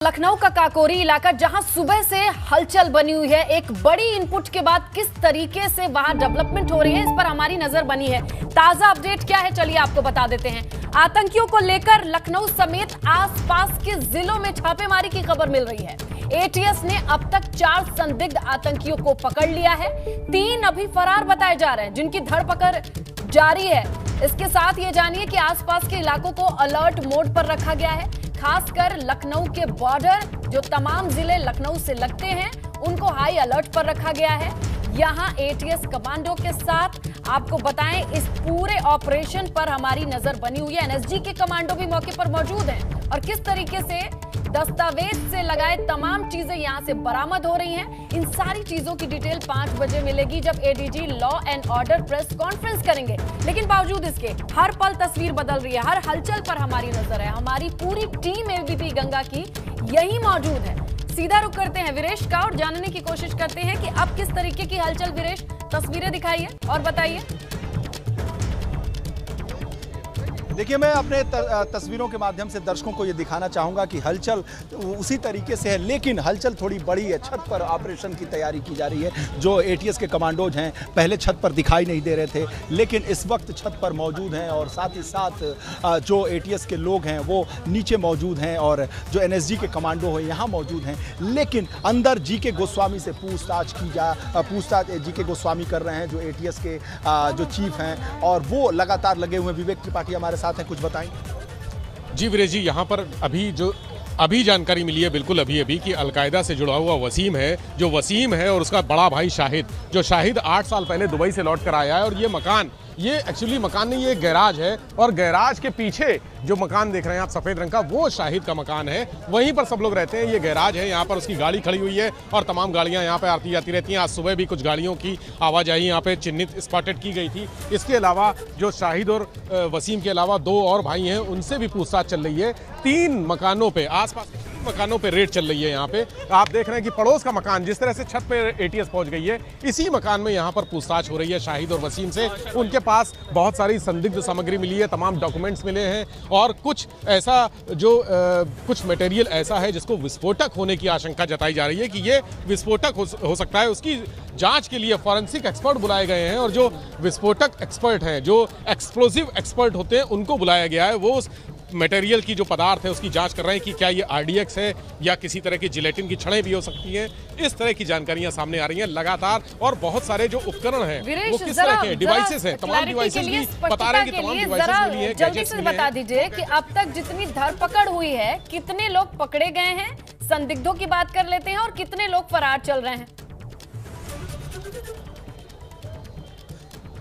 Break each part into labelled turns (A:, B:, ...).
A: लखनऊ का काकोरी इलाका जहां सुबह से हलचल बनी हुई है। एक बड़ी इनपुट के बाद किस तरीके से वहां डेवलपमेंट हो रही है, इस पर हमारी नजर बनी है। ताजा अपडेट क्या है, चलिए आपको बता देते हैं। आतंकियों को लेकर लखनऊ समेत आसपास के जिलों में छापेमारी की खबर मिल रही है। एटीएस ने अब तक 4 संदिग्ध आतंकियों को पकड़ लिया है। 3 अभी फरार बताए जा रहे हैं, जिनकी धरपकड़ जारी है। इसके साथ ये जानिए कि आसपास के इलाकों को अलर्ट मोड पर रखा गया है। खासकर लखनऊ के बॉर्डर, जो तमाम जिले लखनऊ से लगते हैं, उनको हाई अलर्ट पर रखा गया है। यहां एटीएस कमांडो के साथ आपको बताएं, इस पूरे ऑपरेशन पर हमारी नजर बनी हुई है। एनएसजी के कमांडो भी मौके पर मौजूद हैं और किस तरीके से दस्तावेज से लगाए तमाम चीजें यहां से बरामद हो रही हैं। इन सारी चीजों की डिटेल 5 बजे मिलेगी, जब ADG law and order press conference करेंगे। लेकिन बावजूद इसके हर पल तस्वीर बदल रही है, हर हलचल पर हमारी नजर है। हमारी पूरी टीम एबीपी गंगा की यही मौजूद है। सीधा रुख करते हैं वीरेश का और जानने की कोशिश करते हैं कि अब किस तरीके की हलचल। वीरेश, तस्वीरें दिखाइए और बताइए।
B: देखिए, मैं अपने तस्वीरों के माध्यम से दर्शकों को ये दिखाना चाहूँगा कि हलचल उसी तरीके से है, लेकिन हलचल थोड़ी बड़ी है। छत पर ऑपरेशन की तैयारी की जा रही है। जो एटीएस के कमांडोज हैं, पहले छत पर दिखाई नहीं दे रहे थे, लेकिन इस वक्त छत पर मौजूद हैं। और साथ ही साथ जो एटीएस के लोग हैं वो नीचे मौजूद हैं, और जो एनएसजी के कमांडो हैं यहाँ मौजूद हैं। लेकिन अंदर जीके गोस्वामी से पूछताछ जीके गोस्वामी कर रहे हैं, जो एटीएस के जो चीफ हैं, और वो लगातार लगे हुए हैं। विवेक त्रिपाठी हमारे साथ है, कुछ बताएं।
C: जी वीरेश जी, यहाँ पर अभी जानकारी मिली है, बिल्कुल अभी कि अलकायदा से जुड़ा हुआ वसीम है और उसका बड़ा भाई शाहिद, जो शाहिद 8 साल पहले दुबई से लौट कर आया है। और ये एक्चुअली मकान नहीं, ये गैराज है, और गैराज के पीछे जो मकान देख रहे हैं आप सफ़ेद रंग का, वो शाहिद का मकान है। वहीं पर सब लोग रहते हैं। ये गैराज है, यहाँ पर उसकी गाड़ी खड़ी हुई है और तमाम गाड़ियाँ यहाँ पे आती जाती रहती हैं। आज सुबह भी कुछ गाड़ियों की आवाजाही यहाँ पे चिन्हित स्पॉटेड की गई थी। इसके अलावा जो शाहिद और वसीम के अलावा 2 और भाई हैं, उनसे भी पूछताछ चल रही है। 3 मकानों पर, आसपास मकानों पे रेड चल रही है। यहाँ पे आप देख रहे हैं कि पड़ोस का मकान, जिस तरह से छत पे एटीएस पहुंच गई है, इसी मकान में यहाँ पर पूछताछ हो रही है शाहिद और वसीम से। उनके पास बहुत सारी संदिग्ध सामग्री मिली है, तमाम डॉक्यूमेंट्स मिले हैं, और कुछ मटेरियल ऐसा है जिसको विस्फोटक होने की आशंका जताई जा रही है कि ये विस्फोटक हो सकता है। उसकी जांच के लिए फॉरेंसिक एक्सपर्ट बुलाए गए हैं, और जो विस्फोटक एक्सपर्ट हैं, जो एक्सप्लोसिव एक्सपर्ट होते हैं, उनको बुलाया गया है। वो उस मटेरियल की जो पदार्थ है उसकी जांच कर रहे हैं कि क्या ये आरडीएक्स है या किसी तरह की जिलेटिन की छड़ें भी हो सकती हैं। इस तरह की जानकारियां सामने आ रही हैं लगातार। और बहुत सारे जो उपकरण हैं वो किस तरह के डिवाइसेस हैं, तमाम डिवाइसेस भी बता रहे हैं कि तमाम डिवाइसेस मिली हैं, गैजेट्स मिले हैं।
A: बता दीजिए कि अब तक जितनी धरपकड़ हुई है, कितने लोग पकड़े गए हैं, संदिग्धों की बात कर लेते हैं, और कितने लोग फरार चल रहे हैं।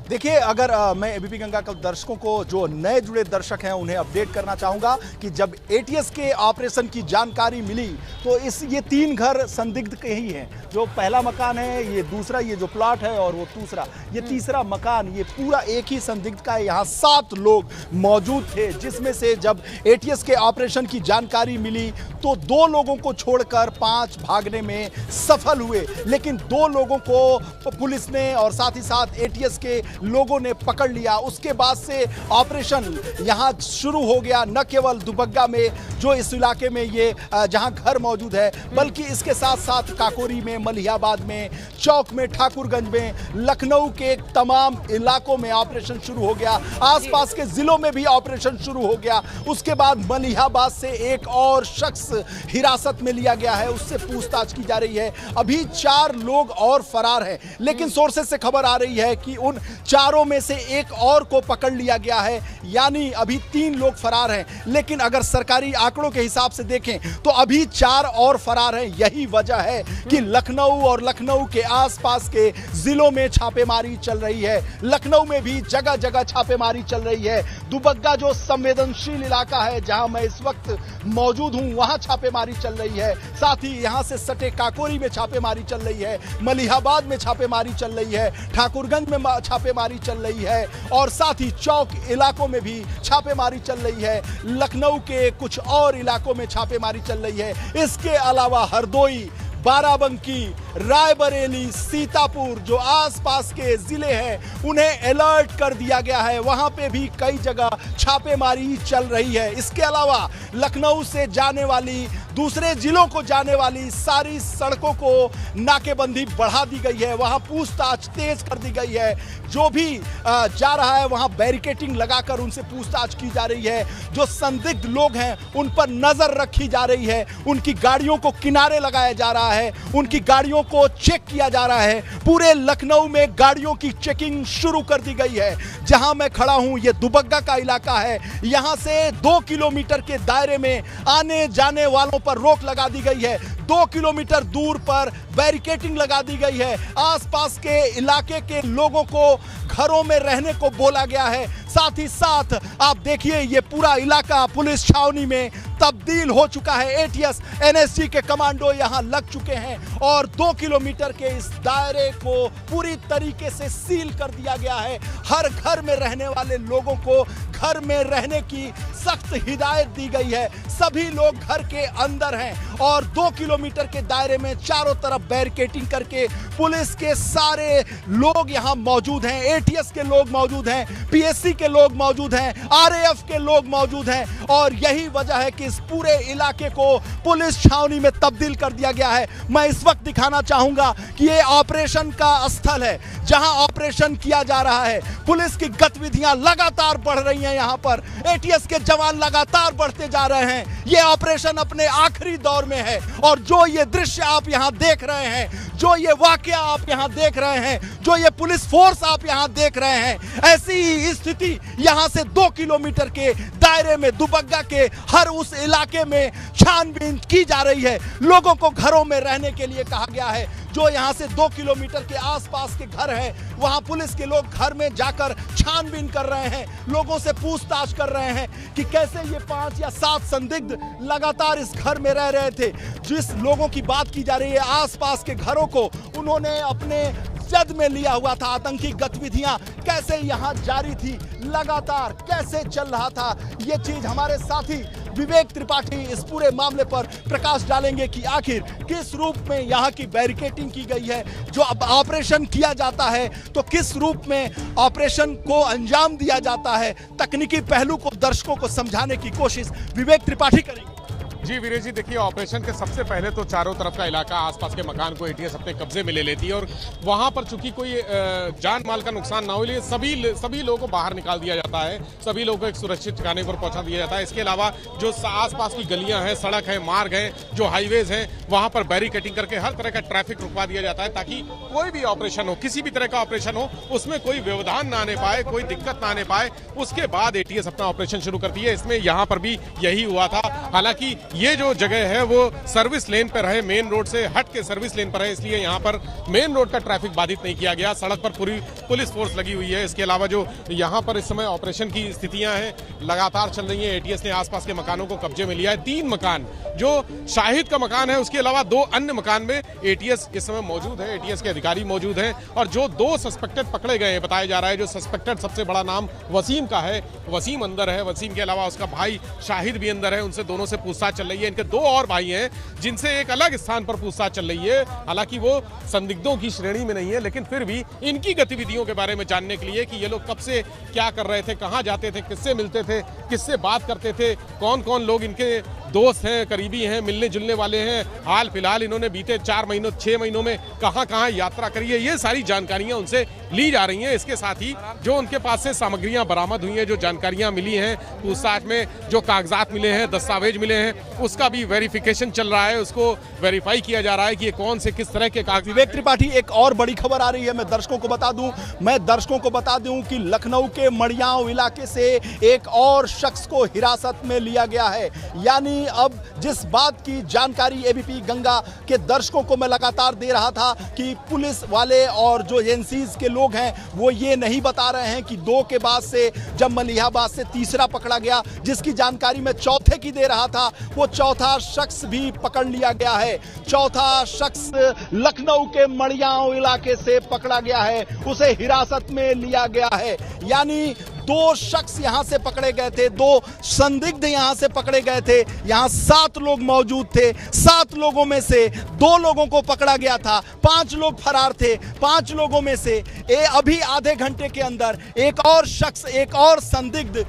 B: देखिए, अगर मैं एबीपी गंगा के दर्शकों को, जो नए जुड़े दर्शक हैं, उन्हें अपडेट करना चाहूँगा कि जब एटीएस के ऑपरेशन की जानकारी मिली तो ये 3 घर संदिग्ध के ही हैं। जो पहला मकान है, ये दूसरा, ये जो प्लॉट है, और वो दूसरा, ये तीसरा मकान, ये पूरा एक ही संदिग्ध का है। यहाँ 7 लोग मौजूद थे, जिसमें से जब एटीएस के ऑपरेशन की जानकारी मिली तो 2 लोगों को छोड़कर 5 भागने में सफल हुए। लेकिन 2 लोगों को पुलिस ने और साथ ही साथ एटीएस के लोगों ने पकड़ लिया। उसके बाद से ऑपरेशन यहाँ शुरू हो गया, न केवल दुबग्गा में, जो इस इलाके में ये जहाँ घर मौजूद है, बल्कि इसके साथ साथ काकोरी में, मलिहाबाद में, चौक में, ठाकुरगंज में, लखनऊ के तमाम इलाकों में ऑपरेशन शुरू हो गया। आसपास के जिलों में भी ऑपरेशन शुरू हो गया। उसके बाद मलिहाबाद से एक और शख्स हिरासत में लिया गया है, उससे पूछताछ की जा रही है। अभी 4 लोग और फरार हैं, लेकिन सोर्सेज से खबर आ रही है कि उन 4 में से एक और को पकड़ लिया गया है, यानी अभी 3 लोग फरार हैं। लेकिन अगर सरकारी आंकड़ों के हिसाब से देखें तो अभी 4 और फरार हैं। यही वजह है कि लखनऊ और लखनऊ के आसपास के जिलों में छापेमारी चल रही है। लखनऊ में भी जगह जगह छापेमारी चल रही है। दुबग्गा जो संवेदनशील इलाका है, जहां मैं इस वक्त मौजूद हूं, वहां छापेमारी चल रही है। साथ ही यहां से सटे काकोरी में छापेमारी चल रही है, मलिहाबाद में छापेमारी चल रही है, ठाकुरगंज में छापेमारी चल रही है, और साथ ही चौक इलाकों में भी छापेमारी चल रही है। लखनऊ के कुछ और इलाकों में छापेमारी चल रही है। इसके अलावा हरदोई, बाराबंकी, रायबरेली, सीतापुर जो आसपास के जिले हैं उन्हें अलर्ट कर दिया गया है। वहां पे भी कई जगह छापेमारी चल रही है। इसके अलावा लखनऊ से जाने वाली, दूसरे जिलों को जाने वाली सारी सड़कों को नाकेबंदी बढ़ा दी गई है। वहां पूछताछ तेज कर दी गई है। जो भी जा रहा है वहां बैरिकेडिंग लगाकर उनसे पूछताछ की जा रही है। जो संदिग्ध लोग हैं उन पर नजर रखी जा रही है। उनकी गाड़ियों को किनारे लगाया जा रहा है, उनकी गाड़ियों को चेक किया जा रहा है। पूरे लखनऊ में गाड़ियों की चेकिंग शुरू कर दी गई है। जहां मैं खड़ा हूं ये दुबग्गा का इलाका है। यहां से 2 किलोमीटर के दायरे में आने जाने वालों पर रोक लगा दी गई है। 2 किलोमीटर दूर पर बैरिकेडिंग लगा दी गई है। आसपास के इलाके के लोगों को घरों में रहने को बोला गया है। साथ ही साथ आप देखिए ये पूरा इलाका पुलिस छावनी में तब्दील हो चुका है। एटीएस एनएसजी के कमांडो यहां लग चुके हैं और 2 किलोमीटर के इस दायरे को पूरी तरीके से सील कर दिया गया है। हर घर में रहने वाले लोगों को घर में रहने की सख्त हिदायत दी गई है। सभी लोग घर के अंदर हैं और 2 किलोमीटर के दायरे में चारों तरफ बैरिकेडिंग करके पुलिस के सारे लोग यहां मौजूद हैं। एटीएस के लोग मौजूद हैं, पीएससी के लोग मौजूद हैं, आरएएफ के लोग मौजूद हैं और यही वजह है कि इस पूरे इलाके को पुलिस छावनी में तब्दील कर दिया गया है। मैं इस वक्त दिखाना चाहूंगा कि ये ऑपरेशन का स्थल है जहां ऑपरेशन किया जा रहा है। पुलिस की गतिविधियां लगातार बढ़ रही हैं। यहां पर एटीएस के जवान लगातार बढ़ते जा रहे हैं। ये ऑपरेशन अपने आखिरी दौर में है और जो ये दृश्य आप यहां देख रहे हैं, जो ये वाकया आप यहां देख रहे हैं, जो ये पुलिस फोर्स आप यहां देख रहे हैं, ऐसी ही स्थिति यहां से 2 किलोमीटर के दायरे में दुबग्गा के हर उस इलाके में छानबीन की जा रही है। लोगों को घरों में रहने के लिए कहा गया है। जो यहां से 2 किलोमीटर के आसपास के घर हैं वहां पुलिस के लोग घर में जाकर छानबीन कर रहे हैं, लोगों से पूछताछ कर रहे हैं कि कैसे ये 5 या 7 संदिग्ध लगातार इस घर में रह रहे थे। जिस लोगों की बात की जा रही है आसपास के घरों को उन्होंने अपने जद में लिया हुआ था। आतंकी गतिविधियां कैसे यहां जारी थी, लगातार कैसे चल रहा था, ये चीज हमारे साथी विवेक त्रिपाठी इस पूरे मामले पर प्रकाश डालेंगे कि आखिर किस रूप में यहां की बैरिकेडिंग की गई है। जो अब ऑपरेशन किया जाता है तो किस रूप में ऑपरेशन को अंजाम दिया जाता है, तकनीकी पहलू को दर्शकों को समझाने की कोशिश विवेक त्रिपाठी करेंगे।
C: जी वीरेश जी, देखिए ऑपरेशन के सबसे पहले तो चारों तरफ का इलाका, आसपास के मकान को एटीएस अपने कब्जे में ले लेती है और वहां पर चूंकि कोई जान माल का नुकसान ना हो लिए सभी लोगों को बाहर निकाल दिया जाता है। सभी लोगों को एक सुरक्षित ठिकाने पर पहुंचा दिया जाता है। इसके अलावा जो आसपास की गलियां हैं, सड़क है, मार्ग है, जो हाईवेज हैं, वहां पर बैरिकेडिंग करके हर तरह का ट्रैफिक रुकवा दिया जाता है ताकि कोई भी ऑपरेशन हो, किसी भी तरह का ऑपरेशन हो, उसमें कोई व्यवधान ना आने पाए, कोई दिक्कत ना आने पाए। उसके बाद एटीएस अपना ऑपरेशन शुरू करती है। इसमें यहां पर भी यही हुआ था। हालांकि ये जो जगह है वो सर्विस लेन पर है, मेन रोड से हट के सर्विस लेन पर है, इसलिए यहाँ पर मेन रोड का ट्रैफिक बाधित नहीं किया गया। सड़क पर पूरी पुलिस फोर्स लगी हुई है। इसके अलावा जो यहाँ पर इस समय ऑपरेशन की स्थितियां हैं लगातार चल रही हैं। एटीएस ने आसपास के मकानों को कब्जे में लिया है। 3 मकान, जो शाहिद का मकान है उसके अलावा 2 अन्य मकान में एटीएस इस समय मौजूद है, एटीएस के अधिकारी मौजूद हैं और जो 2 सस्पेक्टेड पकड़े गए हैं, बताया जा रहा है जो सस्पेक्टेड सबसे बड़ा नाम वसीम का है, वसीम अंदर है। वसीम के अलावा उसका भाई शाहिद भी अंदर है, उनसे दोनों से पूछताछ चल रही है। इनके 2 और भाई हैं जिनसे एक अलग स्थान पर पूछताछ चल रही है। हालांकि वो संदिग्धों की श्रेणी में नहीं है, लेकिन फिर भी इनकी गतिविधियों के बारे में जानने के लिए कि ये लोग कब से क्या कर रहे थे, कहां जाते थे, किससे मिलते थे, किससे बात करते थे, कौन कौन लोग इनके दोस्त हैं, करीबी हैं, मिलने जुलने वाले हैं, हाल फिलहाल इन्होंने बीते 6 महीनों में कहां कहां यात्रा करी है, ये सारी जानकारियां उनसे ली जा रही हैं। इसके साथ ही जो उनके पास से सामग्रियां बरामद हुई हैं, जो जानकारियां मिली हैं पूछताछ में, जो कागजात मिले हैं, दस्तावेज मिले हैं, उसका भी वेरिफिकेशन चल रहा है। उसको वेरीफाई किया जा रहा है कि ये कौन से किस तरह के कागज।
B: विवेक त्रिपाठी, एक और बड़ी खबर आ रही है, मैं दर्शकों को बता दूं कि लखनऊ के मड़ियाव इलाके से एक और शख्स को हिरासत में लिया गया है। यानी अब जिस बात की जानकारी एबीपी गंगा के दर्शकों को मैं लगातार दे रहा था कि पुलिस वाले और जो एजेंसीज के लोग हैं वो ये नहीं बता रहे हैं कि 2 के बाद से जब मलिहाबाद से तीसरा पकड़ा गया, जिसकी जानकारी मैं चौथे की दे रहा था, वो चौथा शख्स भी पकड़ लिया गया है। चौथा शख्स लखनऊ के मड़ियाव इलाके से पकड़ा गया है, उसे हिरासत में लिया गया है। यानी 2 शख्स यहां से पकड़े गए थे, 2 संदिग्ध यहां से पकड़े गए थे। यहां 7 लोग मौजूद थे। 7 लोगों में से 2 लोगों को पकड़ा गया था, 5 लोग फरार थे। 5 लोगों में से अभी आधे घंटे के अंदर एक और शख्स, एक और संदिग्ध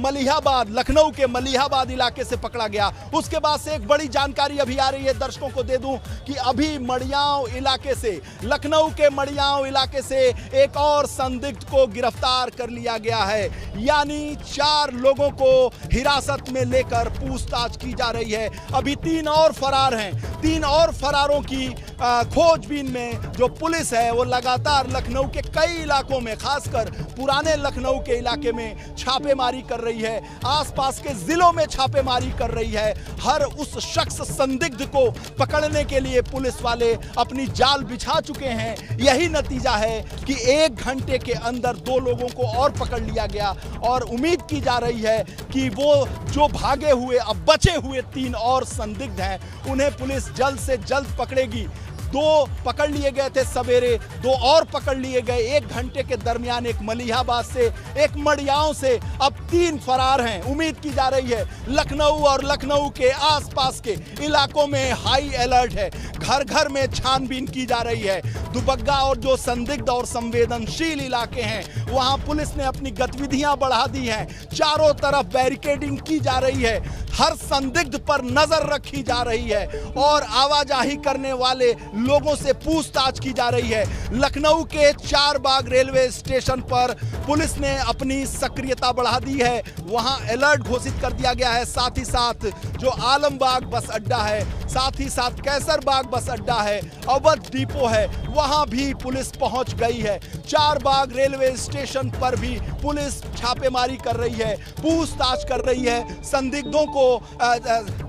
B: मलिहाबाद, लखनऊ के मलिहाबाद इलाके से पकड़ा गया। उसके बाद से एक बड़ी जानकारी अभी आ रही है, दर्शकों को दे दूं कि अभी मड़ियाओं इलाके से, लखनऊ के मड़ियाओं इलाके से एक और संदिग्ध को गिरफ्तार कर लिया गया है। यानी 4 लोगों को हिरासत में लेकर पूछताछ की जा रही है। अभी 3 और फरार हैं। 3 और फरारों की खोजबीन में जो पुलिस है वो लगातार लखनऊ के कई इलाकों में, खासकर पुराने लखनऊ के इलाके में छापेमारी कर रही है। आसपास के जिलों में छापेमारी कर रही है। हर उस शख्स संदिग्ध को पकड़ने के लिए पुलिस वाले अपनी जाल बिछा चुके हैं। यही नतीजा है कि 1 घंटे के अंदर 2 लोगों को और पकड़ लिया गया और उम्मीद की जा रही है कि वो जो भागे हुए, अब बचे हुए 3 और संदिग्ध हैं, उन्हें पुलिस जल्द से जल्द पकड़ेगी। 2 पकड़ लिए गए थे सवेरे, 2 और पकड़ लिए गए 1 घंटे के दरमियान, एक मलिहाबाद से, एक मड़ियाओं से। अब 3 फरार हैं। उम्मीद की जा रही है लखनऊ और लखनऊ के आसपास के इलाकों में हाई अलर्ट है। घर घर में छानबीन की जा रही है। दुबग्गा और जो संदिग्ध और संवेदनशील इलाके हैं, वहां पुलिस ने अपनी गतिविधियां बढ़ा दी हैं। चारों तरफ बैरिकेडिंग की जा रही है। हर संदिग्ध पर नजर रखी जा रही है और आवाजाही करने वाले लोगों से पूछताछ की जा रही है। लखनऊ के 4 बाग रेलवे स्टेशन पर पुलिस ने अपनी सक्रियता बढ़ा दी है। वहां अलर्ट घोषित कर दिया गया है। साथ ही साथ जो आलमबाग बस अड्डा है, साथ ही साथ कैसरबाग बस अड्डा है, अवध डिपो है, वहां भी पुलिस पहुंच गई है। 4 बाग रेलवे स्टेशन पर भी पुलिस छापेमारी कर रही है, पूछताछ कर रही है, संदिग्धों को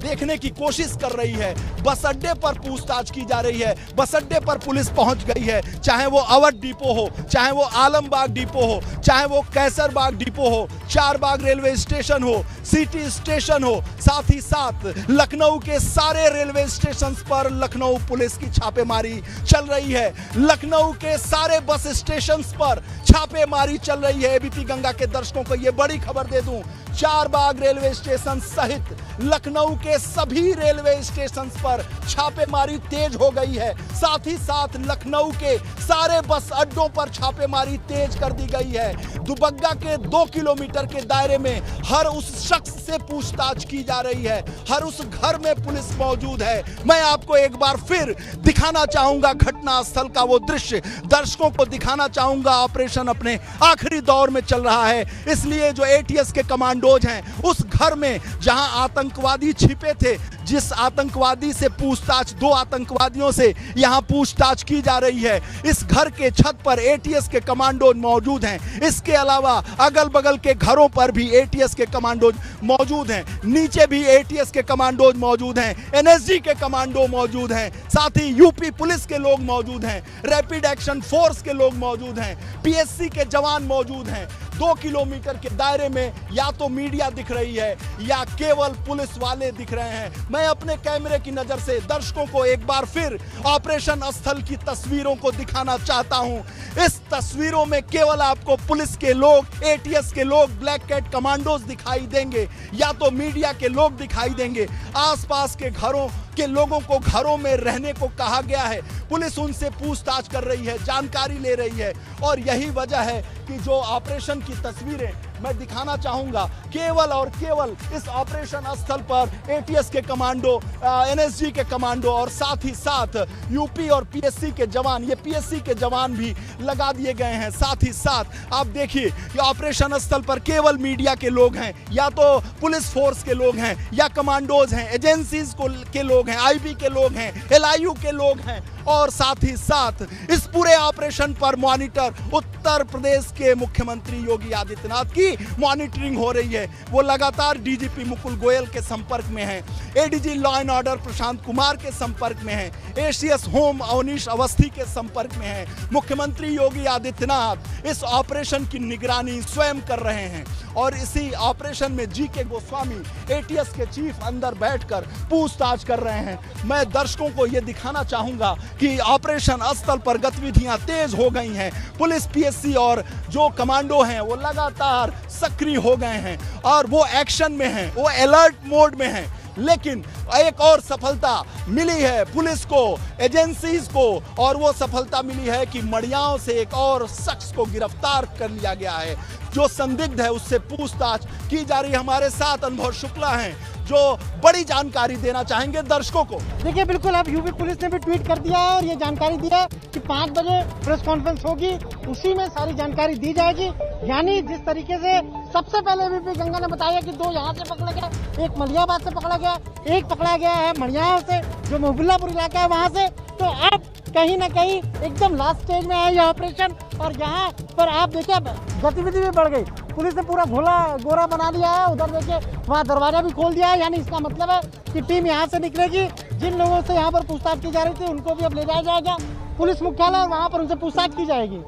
B: देखने की कोशिश कर रही है। बस अड्डे पर पूछताछ की जा रही है। बस अड्डे पर पुलिस पहुंच गई है, चाहे वो अवध डिपो हो, चाहे वो आलमबाग डिपो हो, चाहे वो कैसरबाग डिपो हो, 4 बाग रेलवे स्टेशन हो, सिटी स्टेशन हो, साथ ही साथ लखनऊ के सारे रेलवे स्टेशन पर लखनऊ पुलिस की छापेमारी चल रही है। लखनऊ के सारे बस स्टेशन पर छापेमारी चल रही है। एबीपी गंगा के दर्शकों को यह बड़ी खबर दे दूं, 4 बाग रेलवे स्टेशन सहित लखनऊ के सभी रेलवे स्टेशन पर छापेमारी तेज हो गई है। साथ ही साथ लखनऊ के सारे बस अड्डों पर छापेमारी तेज कर दी गई है। दुबग्गा के 2 किलोमीटर के दायरे में हर उस शख्स से पूछताछ की जा रही है। हर उस घर में पुलिस मौजूद है। मैं आपको एक बार फिर दिखाना चाहूंगा घटना स्थल का वो दृश्य, दर्शकों को दिखाना चाहूंगा। ऑपरेशन अपने आखिरी दौर में चल रहा है, इसलिए जो एटीएस के कमांडोज हैं उस घर में जहां आतंकवादी छिपे थे, जिस आतंकवादी से पूछताछ, 2 आतंकवादियों से यहां पूछताछ की जा रही है, इस घर के छत पर एटीएस के कमांडो मौजूद हैं। इसके अलावा अगल बगल के घरों पर भी एटीएस के कमांडो मौजूद हैं। नीचे भी एटीएस के कमांडो मौजूद हैं, एनएसजी के कमांडो मौजूद हैं, साथ ही यूपी पुलिस के लोग मौजूद हैं, रैपिड एक्शन फोर्स के लोग मौजूद हैं, पीएससी के जवान मौजूद हैं। 2 किलोमीटर के दायरे में या तो मीडिया दिख रही है या केवल पुलिस वाले दिख रहे हैं। मैं अपने कैमरे की नजर से दर्शकों को एक बार फिर ऑपरेशन स्थल की तस्वीरों को दिखाना चाहता हूं। इस तस्वीरों में केवल आपको पुलिस के लोग, एटीएस के लोग, ब्लैक कैट कमांडोज दिखाई देंगे या तो मीडिया के लोग दिखाई देंगे। आसपास के घरों के लोगों को घरों में रहने को कहा गया है। पुलिस उनसे पूछताछ कर रही है, जानकारी ले रही है और यही वजह है कि जो ऑपरेशन की तस्वीरें मैं दिखाना चाहूंगा, केवल और केवल इस ऑपरेशन स्थल पर एटीएस के कमांडो, एनएसजी के कमांडो और साथ ही साथ यूपी और पीएससी के जवान, ये पीएससी के जवान भी लगा दिए गए हैं। साथ ही साथ आप देखिए कि ऑपरेशन स्थल पर केवल मीडिया के लोग हैं, या तो पुलिस फोर्स के लोग हैं, या कमांडोज हैं, एजेंसीज के लोग हैं, आईबी के लोग हैं, एलआईयू के लोग हैं और साथ ही साथ इस पूरे ऑपरेशन पर मॉनिटर उत्तर प्रदेश के मुख्यमंत्री योगी आदित्यनाथ की मॉनिटरिंग हो रही है। वो लगातार डीजीपी मुकुल गोयल के संपर्क में हैं, ADG law and order Prashant Kumar के संपर्क में हैं, एसीएस होम अवनीश अवस्थी के संपर्क में हैं। मुख्यमंत्री योगी आदित्यनाथ इस ऑपरेशन की निगरानी स्वयं कर रहे हैं और इसी ऑपरेशन में जीके गोस्वामी एटीएस के चीफ अंदर बैठकर पूछताछ कर रहे हैं। मैं दर्शकों को यह दिखाना चाहूंगा कि ऑपरेशन स्थल पर गतिविधियां तेज हो गई हैं। पुलिस, पीएससी और जो कमांडो हैं वो लगातार सक्रिय हो गए हैं और वो एक्शन में हैं, वो अलर्ट मोड में हैं। लेकिन एक और सफलता मिली है पुलिस को, एजेंसीज को, और वो सफलता मिली है कि मड़ियाओं से एक और शख्स को गिरफ्तार कर लिया गया है। जो संदिग्ध है उससे पूछताछ की जा रही है। हमारे साथ अनुभव शुक्ला हैं जो बड़ी जानकारी देना चाहेंगे दर्शकों को।
D: देखिए, बिल्कुल अब यूपी पुलिस ने भी ट्वीट कर दिया है और ये जानकारी दिया है कि 5 बजे प्रेस कॉन्फ्रेंस होगी, उसी में सारी जानकारी दी जाएगी। यानी जिस तरीके से सबसे पहले एबीपी गंगा ने बताया कि 2 यहाँ से पकड़ा गया, एक मलियाबाद से पकड़ा गया, एक पकड़ा गया है मड़ियाओं से जो मोहब्बुल्लापुर इलाका है वहाँ से। तो अब कहीं ना कहीं एकदम लास्ट स्टेज में है ये ऑपरेशन और यहाँ पर आप देखिए गतिविधि भी बढ़ गई। पुलिस ने पूरा गोरा बना दिया है। उधर देखिए वहाँ दरवाजा भी खोल दिया है। यानी इसका मतलब है कि टीम यहाँ से निकलेगी। जिन लोगों से यहाँ पर पूछताछ की जा रही थी उनको भी अब ले जाया जाएगा पुलिस मुख्यालय और वहाँ पर उनसे पूछताछ की जाएगी।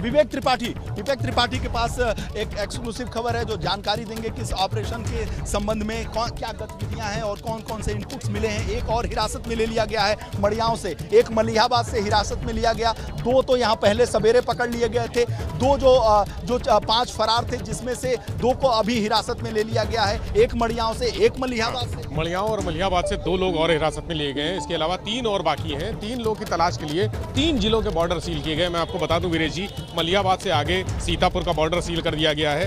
B: विवेक त्रिपाठी के पास एक एक्सक्लूसिव खबर है जो जानकारी देंगे कि इस ऑपरेशन के संबंध में क्या गतिविधियां हैं और कौन कौन से इनपुट्स मिले हैं। एक और हिरासत में ले लिया गया है मड़ियाओं से, एक मलिहाबाद से हिरासत में लिया गया। 2 तो यहाँ पहले सवेरे पकड़ लिए गए थे, 2 जो 5 फरार थे जिसमें से 2 को अभी हिरासत में ले लिया गया है। एक मड़ियाओं से, एक मलिहाबाद से।
C: मड़ियाओं और मलिहाबाद से 2 लोग और हिरासत में लिए गए हैं। इसके अलावा 3 और बाकी हैं। 3 लोग की तलाश के लिए 3 जिलों के बॉर्डर सील किए गए। मैं आपको बता दूं वीरेश जी, मलिहाबाद से आगे सीतापुर का बॉर्डर सील कर दिया गया है,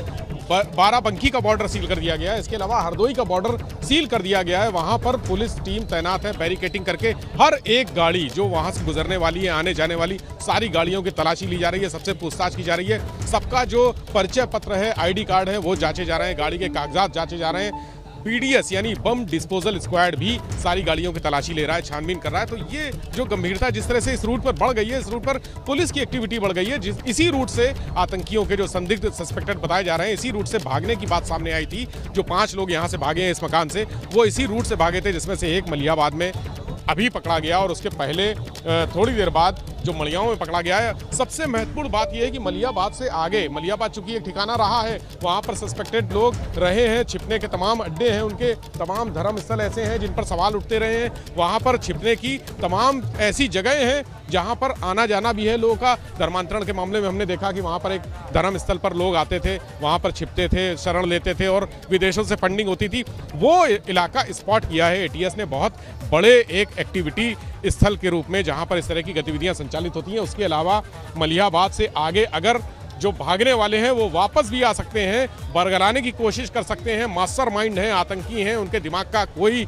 C: बाराबंकी का बॉर्डर सील कर दिया गया है। इसके अलावा हरदोई का बॉर्डर सील कर दिया गया है। वहां पर पुलिस टीम तैनात है, बैरिकेटिंग करके हर एक गाड़ी जो वहां से गुजरने वाली है, आने जाने वाली सारी गाड़ियों की तलाशी ली जा रही है, सबसे पूछताछ की जा रही है। सबका जो परिचय पत्र है, आईडी कार्ड है, वो जांचे जा रहे हैं, गाड़ी के कागजात जांचे जा रहे हैं। पीडीएस यानी बम डिस्पोजल स्क्वाड भी सारी गाड़ियों की तलाशी ले रहा है, छानबीन कर रहा है। तो ये जो गंभीरता जिस तरह से इस रूट पर बढ़ गई है, इस रूट पर पुलिस की एक्टिविटी बढ़ गई है। इसी रूट से आतंकियों के जो संदिग्ध सस्पेक्टेड बताए जा रहे हैं, इसी रूट से भागने की बात सामने आई थी। जो 5 लोग यहाँ से भागे हैं इस मकान से, वो इसी रूट से भागे थे, जिसमें से एक मलिहाबाद में अभी पकड़ा गया और उसके पहले थोड़ी देर बाद जो मलियाओं में पकड़ा गया है। सबसे महत्वपूर्ण बात यह है कि मलिहाबाद से आगे, मलिहाबाद चूंकि एक ठिकाना रहा है, वहां पर सस्पेक्टेड लोग रहे हैं, छिपने के तमाम अड्डे हैं, उनके तमाम धर्म स्थल ऐसे हैं जिन पर सवाल उठते रहे हैं। वहां पर छिपने की तमाम ऐसी जगह हैं जहां पर आना जाना भी है लोगों का। धर्मांतरण के मामले में हमने देखा कि वहां पर एक धर्म स्थल पर लोग आते थे, वहां पर छिपते थे, शरण लेते थे और विदेशों से फंडिंग होती थी। वो इलाका स्पॉट किया है एटीएस ने बहुत बड़े एक एक्टिविटी स्थल के रूप में, जहां पर इस तरह की गतिविधियां संचालित होती हैं। उसके अलावा मलिहाबाद से आगे अगर जो भागने वाले हैं वो वापस भी आ सकते हैं, बरगलाने की कोशिश कर सकते हैं। मास्टरमाइंड हैं, आतंकी हैं, उनके दिमाग का कोई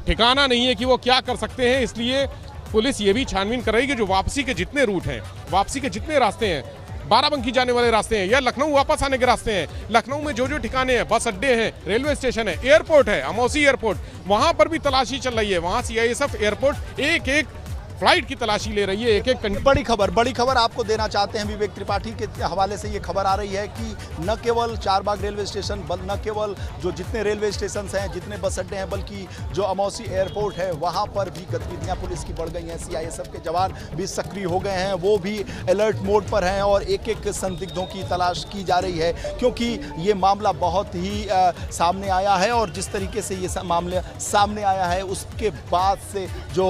C: ठिकाना नहीं है कि वो क्या कर सकते हैं। इसलिए पुलिस ये भी छानबीन कर रही है कि जो वापसी के जितने रूट हैं, वापसी के जितने रास्ते हैं, बाराबंकी जाने वाले रास्ते हैं या लखनऊ वापस आने के रास्ते हैं, लखनऊ में जो जो ठिकाने हैं, बस अड्डे हैं, रेलवे स्टेशन है, एयरपोर्ट है, अमौसी एयरपोर्ट, वहां पर भी तलाशी चल रही है। वहां सीआईएसएफ एयरपोर्ट एक फ्लाइट की तलाशी ले रही है, एक
B: बड़ी खबर आपको देना चाहते हैं। विवेक त्रिपाठी के हवाले से ये खबर आ रही है कि न केवल चारबाग रेलवे स्टेशन, न केवल जो जितने रेलवे स्टेशन हैं, जितने बस अड्डे हैं, बल्कि जो अमौसी एयरपोर्ट है वहाँ पर भी गतिविधियाँ पुलिस की बढ़ गई हैं। सीआईएसएफ के जवान भी सक्रिय हो गए हैं, वो भी अलर्ट मोड पर हैं और एक एक संदिग्धों की तलाश की जा रही है, क्योंकि ये मामला बहुत ही सामने आया है। और जिस तरीके से ये मामला सामने आया है उसके बाद से जो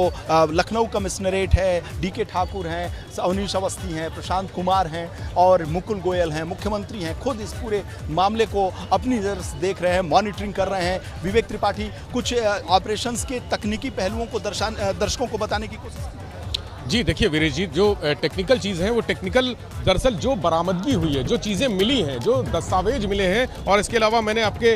B: लखनऊ कमिश्नरेट है, डीके ठाकुर हैं, अवनीश अवस्थी हैं, प्रशांत कुमार हैं और मुकुल गोयल हैं, मुख्यमंत्री हैं, खुद इस पूरे मामले को अपनी नज़र से देख रहे हैं, मॉनिटरिंग कर रहे हैं। विवेक त्रिपाठी कुछ ऑपरेशंस के तकनीकी पहलुओं को दर्शकों को बताने की कोशिश की।
C: जी देखिए वीरेश जी, जो टेक्निकल चीज़ है वो टेक्निकल दरअसल जो बरामदगी हुई है, जो चीज़ें मिली हैं, जो दस्तावेज मिले हैं, और इसके अलावा मैंने आपके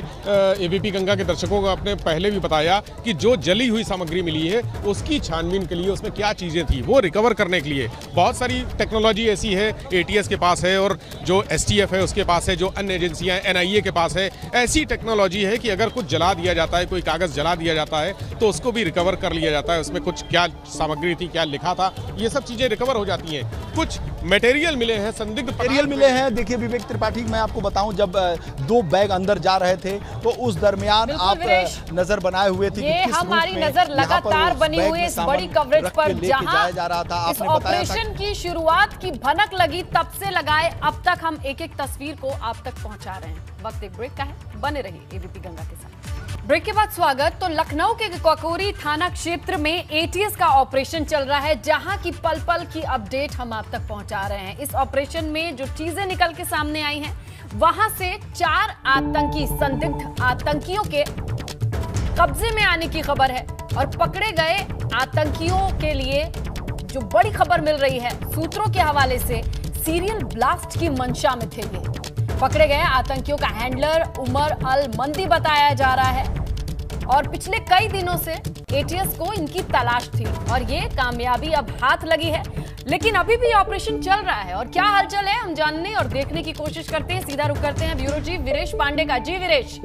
C: एबीपी गंगा के दर्शकों को अपने पहले भी बताया कि जो जली हुई सामग्री मिली है उसकी छानबीन के लिए उसमें क्या चीज़ें थी वो रिकवर करने के लिए बहुत सारी टेक्नोलॉजी ऐसी है एटीएस के पास है और जो एसटीएफ है उसके पास है, जो अन्य एजेंसियाँ एनआईए के पास है। ऐसी टेक्नोलॉजी है कि अगर कुछ जला दिया जाता है, कोई कागज़ जला दिया जाता है तो उसको भी रिकवर कर लिया जाता है। उसमें कुछ क्या सामग्री थी, क्या लिखा था, ये सब चीजें रिकवर हो जाती हैं। कुछ मटेरियल मिले हैं, संदिग्ध
B: मटेरियल मिले हैं। देखिए विवेक त्रिपाठी, मैं आपको बताऊं, जब 2 बैग अंदर जा रहे थे तो उस दरमियान आप नजर बनाए हुए थे।
A: ये हमारी नजर लगातार बनी हुई है इस बड़ी कवरेज पर, जहां
B: जा रहा था।
A: इस ऑपरेशन की शुरुआत की भनक लगी तब से लगाए अब तक हम एक एक तस्वीर को आप तक पहुंचा रहे हैं। वक्त एक ब्रेक का है, बने रहिए एबीपी गंगा के साथ। ब्रेक के बाद स्वागत। तो लखनऊ के ककौरी थाना क्षेत्र में एटीएस का ऑपरेशन चल रहा है, जहां की पल पल की अपडेट हम आप तक पहुंचा रहे हैं। इस ऑपरेशन में जो चीजें निकल के सामने आई हैं, वहां से 4 आतंकी, संदिग्ध आतंकियों के कब्जे में आने की खबर है और पकड़े गए आतंकियों के लिए जो बड़ी खबर मिल रही है सूत्रों के हवाले से, सीरियल ब्लास्ट की मंशा में थे ये। पकड़े गए आतंकियों का हैंडलर उमर अल मंदी बताया जा रहा है और पिछले कई दिनों से एटीएस को इनकी तलाश थी और ये कामयाबी अब हाथ लगी है। लेकिन अभी भी ऑपरेशन चल रहा है और क्या हलचल है हम जानने और देखने की कोशिश करते हैं। सीधा रुख करते हैं ब्यूरो चीफ वीरेश पांडे का। जी वीरेश।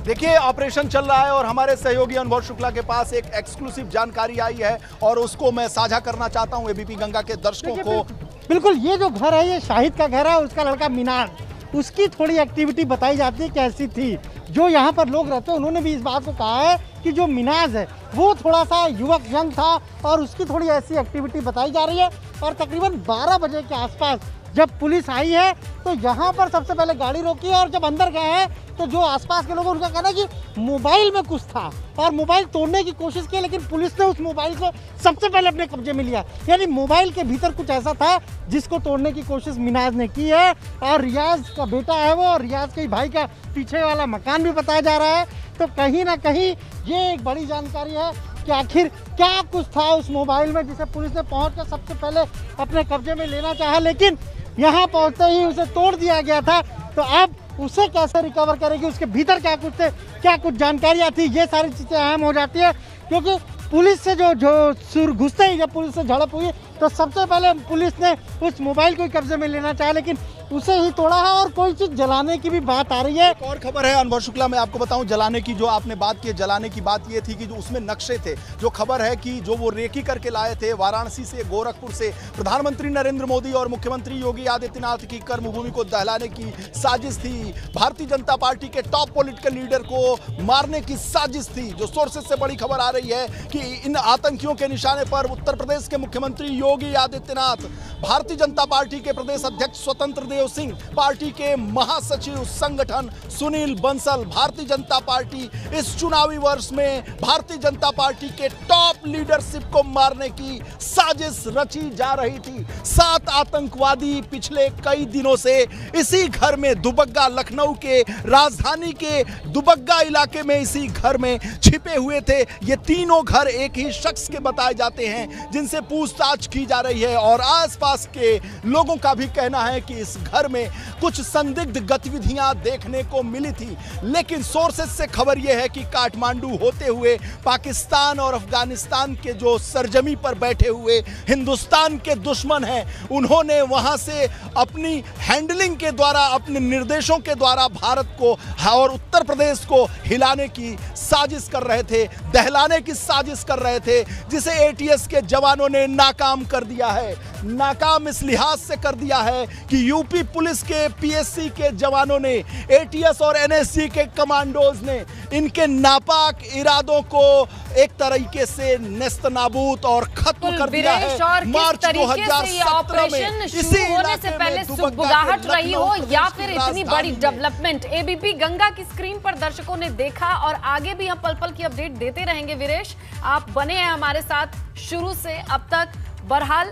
B: देखिए ऑपरेशन चल रहा है और हमारे सहयोगी अनुभव शुक्ला के पास एक एक्सक्लूसिव जानकारी आई है और उसको मैं साझा करना चाहता हूं एबीपी गंगा के दर्शकों को।
D: बिल्कुल, ये जो घर है ये शाहिद का घर है, उसका लड़का मिनाज, उसकी थोड़ी एक्टिविटी बताई जाती है कैसी थी। जो यहाँ पर लोग रहते हैं उन्होंने भी इस बात को कहा है कि जो मिनाज है वो थोड़ा सा युवक यंग था और उसकी थोड़ी ऐसी एक्टिविटी बताई जा रही है। और तकरीबन 12 बजे के आसपास जब पुलिस आई है तो यहाँ पर सबसे पहले गाड़ी रोकी है और जब अंदर गए हैं तो जो आसपास के लोग उनका कहना है कि मोबाइल में कुछ था और मोबाइल तोड़ने की कोशिश की, लेकिन पुलिस ने उस मोबाइल को सबसे पहले अपने कब्जे में लिया। यानी मोबाइल के भीतर कुछ ऐसा था जिसको तोड़ने की कोशिश मिनाज ने की है। और रियाज का बेटा है वो, और रियाज के भाई का पीछे वाला मकान भी बताया जा रहा है। तो कहीं ना कहीं ये एक बड़ी जानकारी है कि आखिर क्या कुछ था उस मोबाइल में जिसे पुलिस ने पहुँच कर सबसे पहले अपने कब्जे में लेना चाहा, लेकिन यहाँ पहुँचते ही उसे तोड़ दिया गया था। तो अब उसे कैसे रिकवर करेगी, उसके भीतर क्या कुछ थे, क्या कुछ जानकारियाँ थी, ये सारी चीज़ें अहम हो जाती है। क्योंकि पुलिस से जो सुर घुसते ही जब पुलिस से झड़प हुई तो सबसे पहले पुलिस ने उस मोबाइल को कब्जे में लेना चाहा, लेकिन उसे ही तोड़ा है और कोई चीज जलाने की भी बात आ रही है।
B: एक और खबर है अनुभव शुक्ला, मैं आपको बताऊं, जलाने की जो आपने बात की, जलाने की बात ये थी कि जो उसमें नक्शे थे, जो खबर है कि जो वो रेकी करके लाए थे वाराणसी से, गोरखपुर से, प्रधानमंत्री नरेंद्र मोदी और मुख्यमंत्री योगी आदित्यनाथ की कर्मभूमि को दहलाने की साजिश थी। भारतीय जनता पार्टी के टॉप पॉलिटिकल लीडर को मारने की साजिश थी। जो सोर्सेज से बड़ी खबर आ रही है कि इन आतंकियों के निशाने पर उत्तर प्रदेश के मुख्यमंत्री योगी आदित्यनाथ, भारतीय जनता पार्टी के प्रदेश अध्यक्ष स्वतंत्र देव सिंह, पार्टी के महासचिव संगठन सुनील बंसल, भारतीय जनता पार्टी इस चुनावी वर्ष में भारतीय जनता पार्टी के टॉप लीडरशिप को मारने की साजिश रची जा रही थी। 7 आतंकवादी पिछले कई दिनों से इसी घर में, दुबग्गा, लखनऊ के राजधानी के दुबग्गा इलाके में इसी घर में छिपे हुए थे। ये तीनों घर एक ही शख्स के बताए जाते हैं जिनसे पूछताछ की जा रही है और आसपास के लोगों का भी कहना है कि इस घर में कुछ संदिग्ध गतिविधियां देखने को मिली थी। लेकिन सोर्सेस से खबर यह है कि काठमांडू होते हुए पाकिस्तान और अफगानिस्तान के जो सरजमी पर बैठे हुए हिंदुस्तान के दुश्मन हैं, उन्होंने वहां से अपनी हैंडलिंग के द्वारा, अपने निर्देशों के द्वारा भारत को और उत्तर प्रदेश को हिलाने की साजिश कर रहे थे, दहलाने की साजिश कर रहे थे, जिसे एटीएस के जवानों ने नाकाम कर दिया है। नाकाम इस लिहाज से कर दिया है कि यूपी पुलिस के पीएससी के जवानों ने, एटीएस और एनएसजी के कमांडोज ने इनके नापाक इरादों को एक तरीके से नेस्तनाबूद और खत्म कर दिया है।
A: मार्च 2017 में इसी होने से पहले सुबुगाहट रही हो या फिर इतनी बड़ी डेवलपमेंट एबीपी गंगा की स्क्रीन पर दर्शकों ने देखा और आगे भी हम पल पल की अपडेट देते रहेंगे। वीरेश, आप बने हैं हमारे साथ शुरू से अब तक। बहरहाल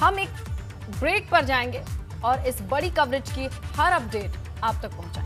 A: हम एक ब्रेक पर जाएंगे और इस बड़ी कवरेज की हर अपडेट आप तक पहुंचाएंगे।